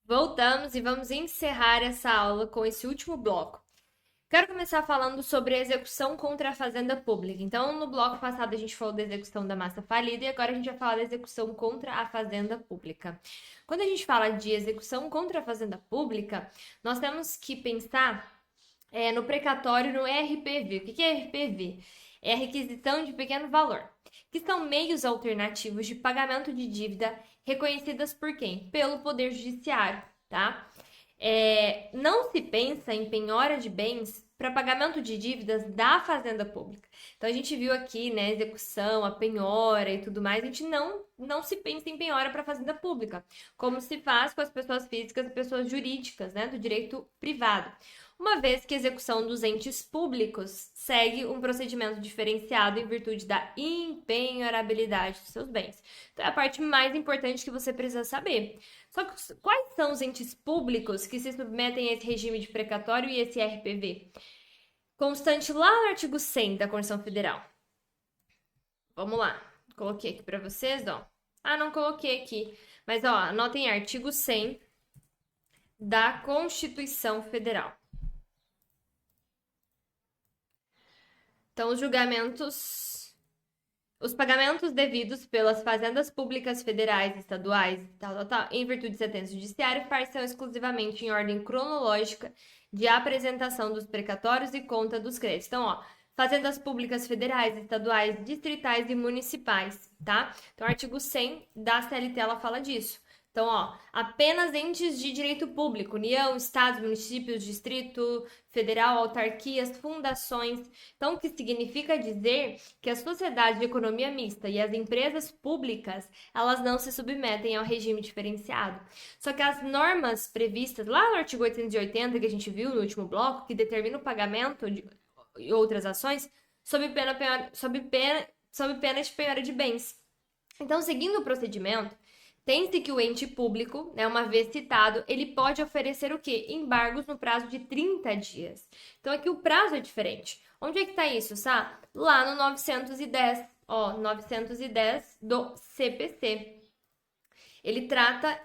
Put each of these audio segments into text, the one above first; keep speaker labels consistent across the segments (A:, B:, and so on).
A: Voltamos e vamos encerrar essa aula com esse último bloco. Quero começar falando sobre a execução contra a fazenda pública. Então, no bloco passado a gente falou da execução da massa falida e agora a gente vai falar da execução contra a fazenda pública. Quando a gente fala de execução contra a fazenda pública, nós temos que pensar no precatório no RPV. O que é RPV? É a requisição de pequeno valor, que são meios alternativos de pagamento de dívida reconhecidas por quem? Pelo Poder Judiciário, tá? Não se pensa em penhora de bens para pagamento de dívidas da Fazenda Pública. Então a gente viu aqui, né, execução, a penhora e tudo mais, a gente não se pensa em penhora para a Fazenda Pública, como se faz com as pessoas físicas e pessoas jurídicas, né, do direito privado. Uma vez que a execução dos entes públicos segue um procedimento diferenciado em virtude da impenhorabilidade dos seus bens. Então é a parte mais importante que você precisa saber. Só que quais são os entes públicos que se submetem a esse regime de precatório e esse RPV? Constante lá no artigo 100 da Constituição Federal. Vamos lá. Coloquei aqui para vocês, ó. Não coloquei aqui. Mas, ó, anotem artigo 100 da Constituição Federal. Então, os pagamentos devidos pelas fazendas públicas federais, estaduais, em virtude de sentença judiciária, far-se exclusivamente em ordem cronológica de apresentação dos precatórios e conta dos créditos. Então, ó, fazendas públicas federais, estaduais, distritais e municipais, tá? Então, o artigo 100 da CLT, ela fala disso. Então, ó, apenas entes de direito público, União, Estados, municípios, Distrito Federal, autarquias, fundações. Então, o que significa dizer que as sociedades de economia mista e as empresas públicas, elas não se submetem ao regime diferenciado. Só que as normas previstas lá no artigo 880, que a gente viu no último bloco, que determina o pagamento de outras ações, sob pena de penhora de bens. Então, seguindo o procedimento, tem-se que o ente público, né, uma vez citado, ele pode oferecer o quê? Embargos no prazo de 30 dias. Então, aqui o prazo é diferente. Onde é que está isso, Sá? Lá no 910, ó, 910 do CPC. Ele trata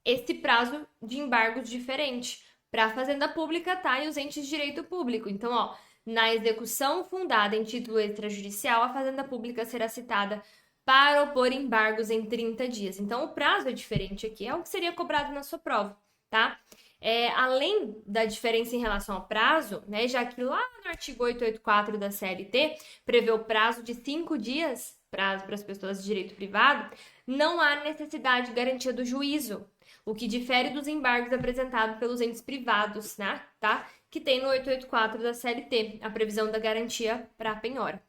A: esse prazo de embargos diferente. Para a Fazenda Pública, tá? E os entes de direito público. Então, ó, na execução fundada em título extrajudicial, a Fazenda Pública será citada para opor embargos em 30 dias. Então, o prazo é diferente aqui, é o que seria cobrado na sua prova, tá? Além da diferença em relação ao prazo, né, já que lá no artigo 884 da CLT prevê o prazo de 5 dias, prazo para as pessoas de direito privado, não há necessidade de garantia do juízo, o que difere dos embargos apresentados pelos entes privados, né, tá? Que tem no 884 da CLT, a previsão da garantia para a penhora.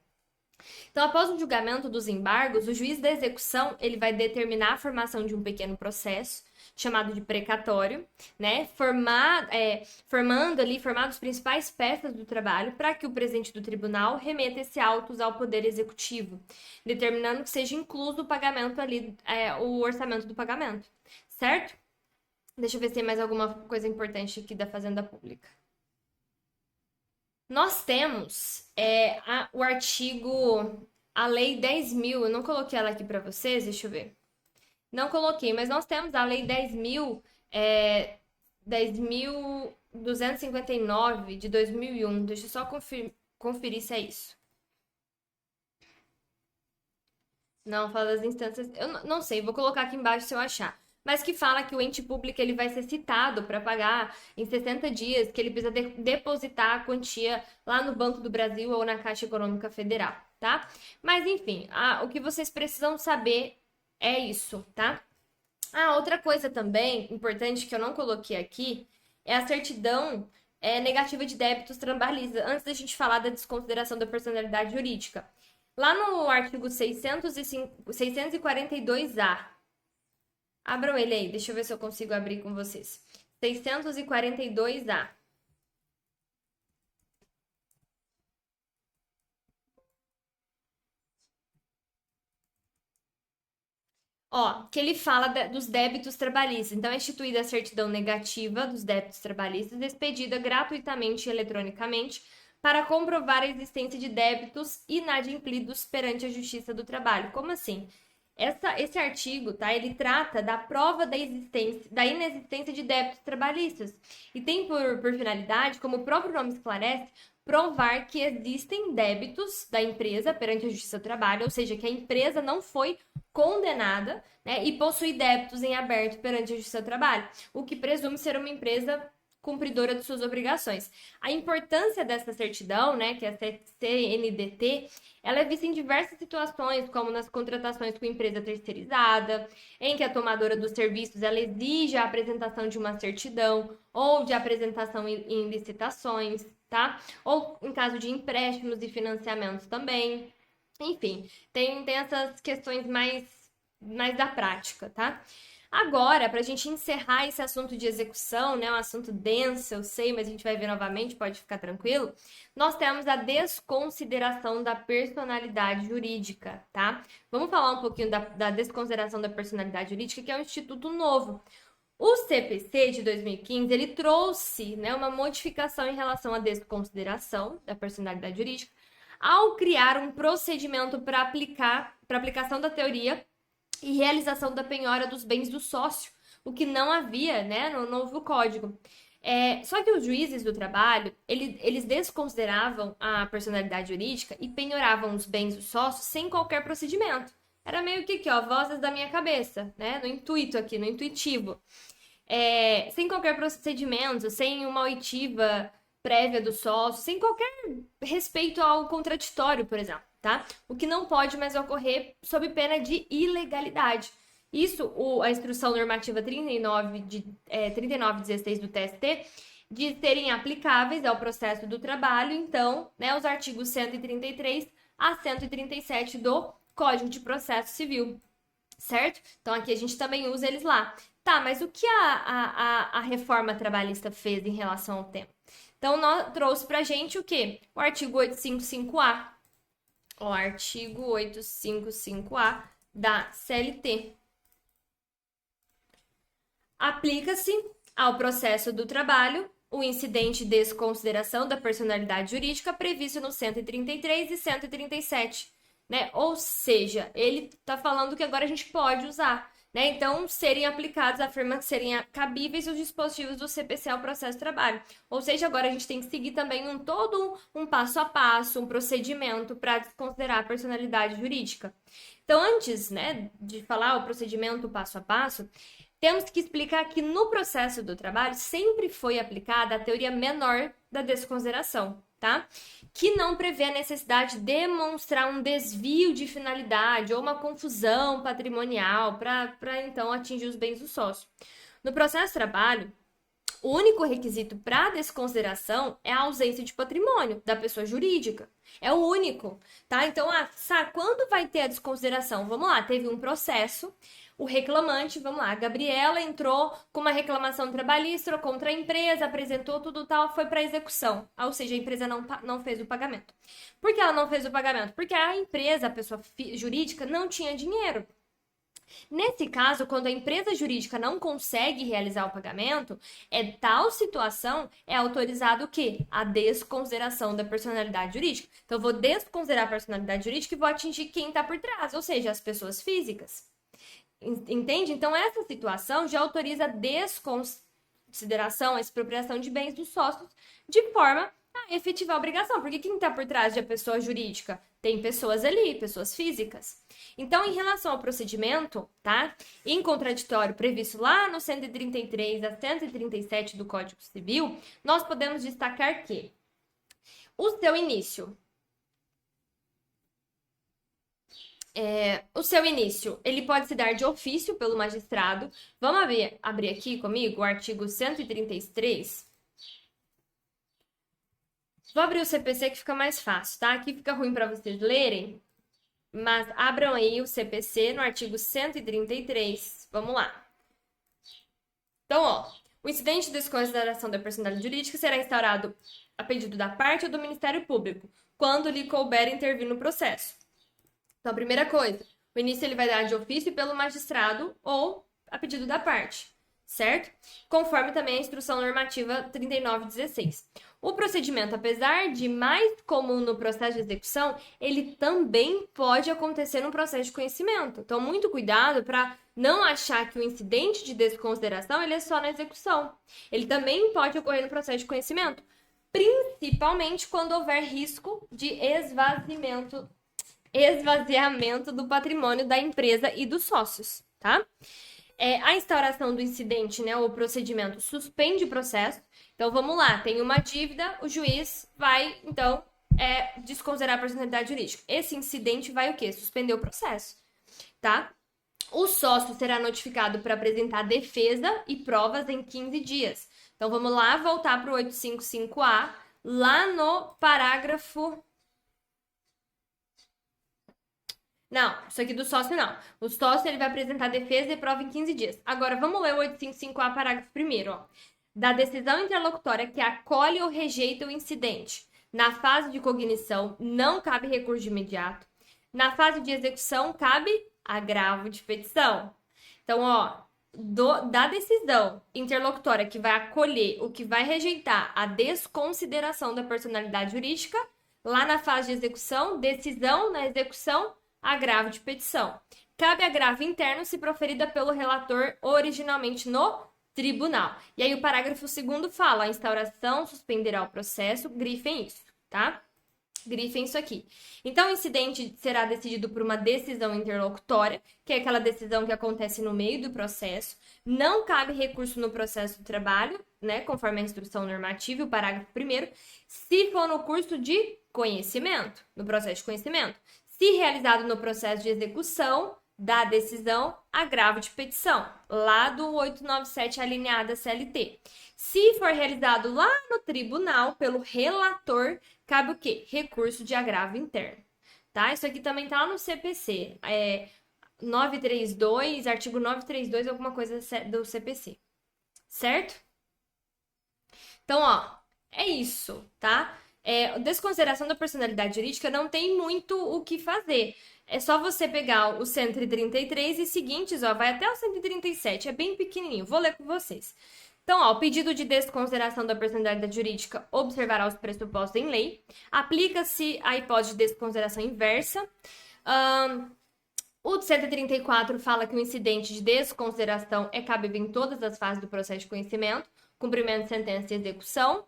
A: Então, após o julgamento dos embargos, o juiz da execução ele vai determinar a formação de um pequeno processo, chamado de precatório, né? Formando as principais peças do trabalho para que o presidente do tribunal remeta esse autos ao Poder Executivo, determinando que seja incluso o pagamento ali, o orçamento do pagamento, certo? Deixa eu ver se tem mais alguma coisa importante aqui da Fazenda Pública. Nós temos o artigo, a Lei 10.000, eu não coloquei ela aqui para vocês, deixa eu ver. Não coloquei, mas nós temos a Lei 10.259 de 2001. Deixa eu só conferir se é isso. Não, fala das instâncias. Eu não sei, vou colocar aqui embaixo se eu achar. Mas que fala que o ente público ele vai ser citado para pagar em 60 dias, que ele precisa depositar a quantia lá no Banco do Brasil ou na Caixa Econômica Federal, tá? Mas enfim, o que vocês precisam saber é isso, tá? Outra coisa também importante que eu não coloquei aqui é a certidão negativa de débitos trabalhistas, antes da gente falar da desconsideração da personalidade jurídica. Lá no artigo 642-A, abram ele aí, deixa eu ver se eu consigo abrir com vocês. 642-A. Ó, que ele fala dos débitos trabalhistas. Então, é instituída a certidão negativa dos débitos trabalhistas, expedida gratuitamente e eletronicamente, para comprovar a existência de débitos inadimplidos perante a Justiça do Trabalho. Como assim? Esse artigo, tá? Ele trata da prova da inexistência de débitos trabalhistas e tem por finalidade, como o próprio nome esclarece, provar que existem débitos da empresa perante a Justiça do Trabalho, ou seja, que a empresa não foi condenada, né, e possui débitos em aberto perante a Justiça do Trabalho, o que presume ser uma empresa cumpridora de suas obrigações. A importância dessa certidão, né, que é a CNDT, ela é vista em diversas situações, como nas contratações com empresa terceirizada, em que a tomadora dos serviços ela exige a apresentação de uma certidão ou de apresentação em licitações, tá? Ou em caso de empréstimos e financiamentos também. Enfim, tem essas questões mais da prática, tá? Agora, para a gente encerrar esse assunto de execução, né, um assunto denso, eu sei, mas a gente vai ver novamente, pode ficar tranquilo. Nós temos a desconsideração da personalidade jurídica, tá? Vamos falar um pouquinho da desconsideração da personalidade jurídica, que é um instituto novo. O CPC de 2015, ele trouxe, né, uma modificação em relação à desconsideração da personalidade jurídica, ao criar um procedimento para aplicação da teoria e realização da penhora dos bens do sócio, o que não havia, né, no novo código. Só que os juízes do trabalho, eles desconsideravam a personalidade jurídica e penhoravam os bens do sócio sem qualquer procedimento. Era meio que aqui, ó, vozes da minha cabeça, né, no intuito aqui, no intuitivo. Sem qualquer procedimento, sem uma oitiva prévia do sócio, sem qualquer respeito ao contraditório, por exemplo, tá? O que não pode mais ocorrer sob pena de ilegalidade. Isso, a instrução normativa 3916 do TST, de serem aplicáveis ao processo do trabalho, então, né, os artigos 133 a 137 do Código de Processo Civil, certo? Então, aqui a gente também usa eles lá. Tá, mas o que a reforma trabalhista fez em relação ao tema? Então, trouxe pra gente o quê? O artigo 855A. O artigo 855A da CLT. Aplica-se ao processo do trabalho o incidente de desconsideração da personalidade jurídica previsto no 133 e 137, né? Ou seja, ele está falando que agora a gente pode usar, né? Então, serem aplicados, afirma que serem cabíveis os dispositivos do CPC ao processo de trabalho. Ou seja, agora a gente tem que seguir também todo um passo a passo, um procedimento para desconsiderar a personalidade jurídica. Então, antes, né, de falar o procedimento passo a passo, temos que explicar que no processo do trabalho sempre foi aplicada a teoria menor da desconsideração, tá? Que não prevê a necessidade de demonstrar um desvio de finalidade ou uma confusão patrimonial para então atingir os bens do sócio. No processo de trabalho, o único requisito para desconsideração é a ausência de patrimônio da pessoa jurídica. É o único, tá? Então, quando vai ter a desconsideração? Vamos lá, teve um processo, o reclamante, vamos lá, a Gabriela entrou com uma reclamação trabalhista contra a empresa, apresentou tudo tal, foi para execução. Ou seja, a empresa não fez o pagamento. Por que ela não fez o pagamento? Porque a empresa, a pessoa jurídica, não tinha dinheiro. Nesse caso, quando a empresa jurídica não consegue realizar o pagamento, tal situação é autorizado o quê? A desconsideração da personalidade jurídica. Então, eu vou desconsiderar a personalidade jurídica e vou atingir quem está por trás, ou seja, as pessoas físicas. Entende? Então, essa situação já autoriza a desconsideração, a expropriação de bens dos sócios de forma a efetivar a obrigação. Porque quem está por trás de a pessoa jurídica? Tem pessoas ali, pessoas físicas. Então, em relação ao procedimento, tá? Em contraditório previsto lá no 133 a 137 do Código Civil, nós podemos destacar que o seu início, ele pode se dar de ofício pelo magistrado. Vamos abrir aqui comigo o artigo 133. Vou abrir o CPC que fica mais fácil, tá? Aqui fica ruim para vocês lerem, mas abram aí o CPC no artigo 133. Vamos lá. Então, ó, o incidente de desconsideração da personalidade jurídica será instaurado a pedido da parte ou do Ministério Público, quando lhe couber intervir no processo. Então, a primeira coisa, o início ele vai dar de ofício pelo magistrado ou a pedido da parte. certo? Conforme também a Instrução Normativa 3916. O procedimento, apesar de mais comum no processo de execução, ele também pode acontecer no processo de conhecimento. Então, muito cuidado para não achar que o incidente de desconsideração ele é só na execução. Ele também pode ocorrer no processo de conhecimento, principalmente quando houver risco de esvaziamento do patrimônio da empresa e dos sócios, tá? A instauração do incidente, né, ou procedimento, suspende o processo. Então, vamos lá, tem uma dívida, o juiz vai, então, desconsiderar a personalidade jurídica. Esse incidente vai o quê? Suspender o processo, tá? O sócio será notificado para apresentar defesa e provas em 15 dias. Então, vamos lá, voltar para o 855A, lá no parágrafo... Não, isso aqui do sócio não. O sócio ele vai apresentar defesa e prova em 15 dias. Agora, vamos ler o 855A, parágrafo 1º, ó. Da decisão interlocutória que acolhe ou rejeita o incidente. Na fase de cognição, não cabe recurso de imediato. Na fase de execução, cabe agravo de petição. Então, ó, da decisão interlocutória que vai acolher ou que vai rejeitar a desconsideração da personalidade jurídica, lá na fase de execução, decisão na execução, agravo de petição. Cabe agravo interno se proferida pelo relator originalmente no tribunal. E aí o parágrafo 2º fala, a instauração suspenderá o processo, grifem isso, tá? Grifem isso aqui. Então, o incidente será decidido por uma decisão interlocutória, que é aquela decisão que acontece no meio do processo. Não cabe recurso no processo de trabalho, né, conforme a instrução normativa, o parágrafo 1º, se for no curso de conhecimento, no processo de conhecimento. Se realizado no processo de execução da decisão, agravo de petição, lá do 897, alineada CLT. Se for realizado lá no tribunal, pelo relator, cabe o quê? Recurso de agravo interno, tá? Isso aqui também tá lá no CPC, 932, artigo 932, alguma coisa do CPC, certo? Então, ó, é isso, tá? Desconsideração da personalidade jurídica não tem muito o que fazer. É só você pegar o 133 e seguintes, ó, vai até o 137, é bem pequenininho. Vou ler com vocês. Então, ó, o pedido de desconsideração da personalidade jurídica observará os pressupostos em lei. Aplica-se a hipótese de desconsideração inversa. O 134 fala que o incidente de desconsideração é cabível em todas as fases do processo de conhecimento, cumprimento de sentença e execução.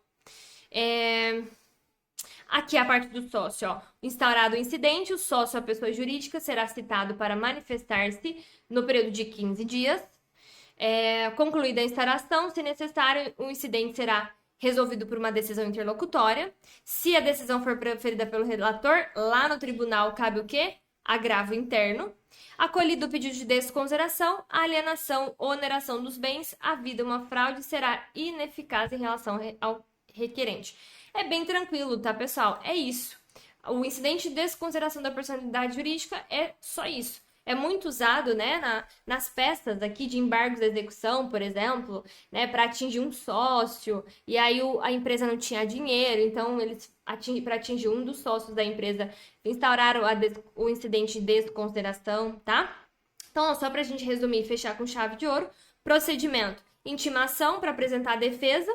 A: Aqui a parte do sócio, ó. Instaurado o incidente, o sócio, a pessoa jurídica, será citado para manifestar-se no período de 15 dias. Concluída a instauração, se necessário, o incidente será resolvido por uma decisão interlocutória. Se a decisão for preferida pelo relator, lá no tribunal cabe o quê? Agravo interno. Acolhido o pedido de desconsideração, a alienação ou oneração dos bens, havida uma fraude, será ineficaz em relação ao requerente. É bem tranquilo, tá, pessoal? É isso. O incidente de desconsideração da personalidade jurídica é só isso. É muito usado, né, nas peças aqui de embargos de execução, por exemplo, né, para atingir um sócio, e aí a empresa não tinha dinheiro, então eles, para atingir um dos sócios da empresa, instauraram o incidente de desconsideração, tá? Então, só para a gente resumir e fechar com chave de ouro, procedimento, intimação para apresentar a defesa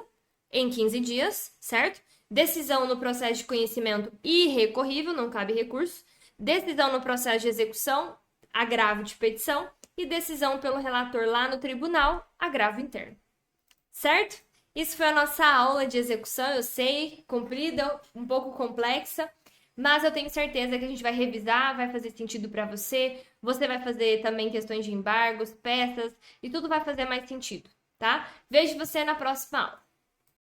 A: em 15 dias, certo? Decisão no processo de conhecimento irrecorrível, não cabe recurso. Decisão no processo de execução, agravo de petição. E decisão pelo relator lá no tribunal, agravo interno. Certo? Isso foi a nossa aula de execução, eu sei, comprida, um pouco complexa, mas eu tenho certeza que a gente vai revisar, vai fazer sentido para você. Você vai fazer também questões de embargos, peças, e tudo vai fazer mais sentido, tá? Vejo você na próxima aula.